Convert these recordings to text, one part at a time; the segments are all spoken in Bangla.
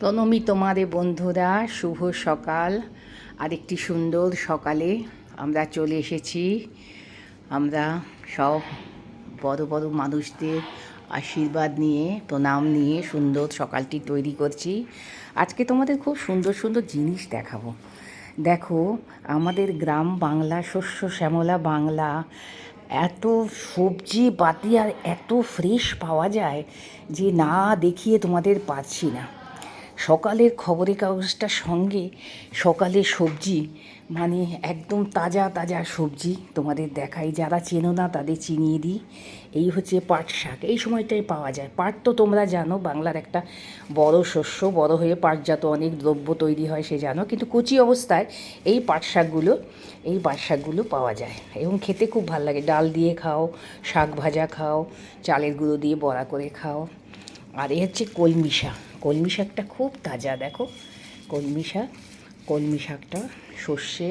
প্রণমী তোমাদের বন্ধুরা, শুভ সকাল। আরেকটি সুন্দর সকালে আমরা চলে এসেছি। আমরা সব বড় বড় মানুষদের আশীর্বাদ নিয়ে, প্রণাম নিয়ে সুন্দর সকালটি তৈরি করছি। আজকে তোমাদের খুব সুন্দর সুন্দর জিনিস দেখাবো। দেখো, আমাদের গ্রাম বাংলা, শস্য শ্যামলা বাংলা, এত সবজি পাতি আর এত ফ্রেশ পাওয়া যায় যে না দেখিয়ে তোমাদের পারছি না। সকালের খবরের কাগজটার সঙ্গে সকালের সবজি, মানে একদম তাজা তাজা সবজি তোমাদের দেখাই। যারা চেনো না তাদের চিনিয়ে দিই। এই হচ্ছে পাট শাক, এই সময়টায় পাওয়া যায়। পাট তো তোমরা জানো বাংলার একটা বড় শস্য, বড় হয়ে পাটজাত অনেক দ্রব্য তৈরি হয় সে জানো, কিন্তু কচি অবস্থায় এই পাট শাকগুলো পাওয়া যায় এবং খেতে খুব ভালো লাগে। ডাল দিয়ে খাও, শাক ভাজা খাও, চালের গুঁড়ো দিয়ে বড়া করে খাও। আর এ হচ্ছে কলমি শাক। কলমি শাকটা খুব তাজা, দেখো কলমি শাকটা সর্ষে,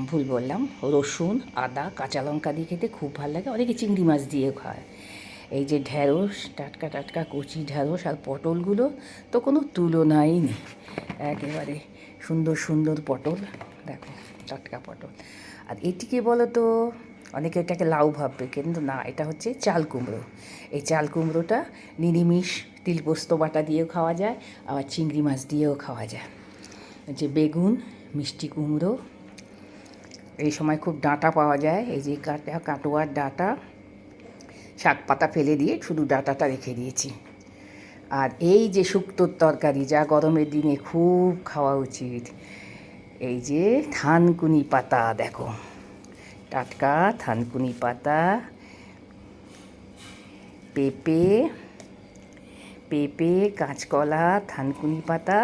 ভুল বললাম, রসুন আদা কাঁচা লঙ্কা দিয়ে খেতে খুব ভালো লাগে। অনেকে চিংড়ি মাছ দিয়ে খায়। এই যে ঢ্যাঁড়স, টাটকা টাটকা কচি ঢ্যাঁড়স আর পটলগুলো তো কোনো তুলনাই নেই। একেবারে সুন্দর সুন্দর পটল, দেখো টাটকা পটল। আর এটিকে বলো তো, অনেকে এটাকে লাউ ভাববে, কিন্তু না, এটা হচ্ছে চাল কুমড়ো। এই চাল কুমড়োটা নিরামিষ তিলপোস্ত বাটা দিয়েও খাওয়া যায়, আবার চিংড়ি মাছ দিয়েও খাওয়া যায়। যে বেগুন, মিষ্টি কুমড়ো, এই সময় খুব ডাঁটা পাওয়া যায়। এই যে কাটোয়ার ডাঁটা, শাক পাতা ফেলে দিয়ে শুধু ডাঁটাটা রেখে দিয়েছি। আর এই যে শুক্তোর তরকারি, যা গরমের দিনে খুব খাওয়া উচিত, এই যে থানকুনি পাতা, দেখো টাটকা থানকুনি পাতা, পেঁপে, কাঁচকলা, থানকুনি পাতা,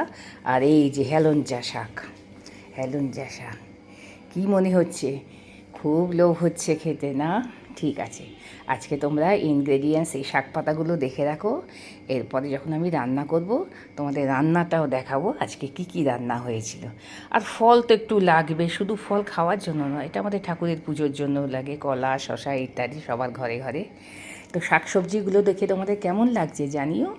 আর এই যে হেলঞ্চা শাক। কী মনে হচ্ছে? খুব লোভ হচ্ছে খেতে না? ঠিক আছে, আজকে তোমরা ইনগ্রেডিয়েন্টস এই শাক পাতাগুলো দেখে রাখো। এরপরে যখন আমি রান্না করব তোমাদের রান্নাটাও দেখাবো আজকে কি কি রান্না হয়েছিল। আর ফল তো একটু লাগবে, শুধু ফল খাওয়ার জন্য নয়, এটা আমাদের ঠাকুরের পুজোর জন্যও লাগে, কলা শশা ইত্যাদি সবার ঘরে ঘরে। তো শাক সবজিগুলো দেখে তোমাদের কেমন লাগছে জানিও।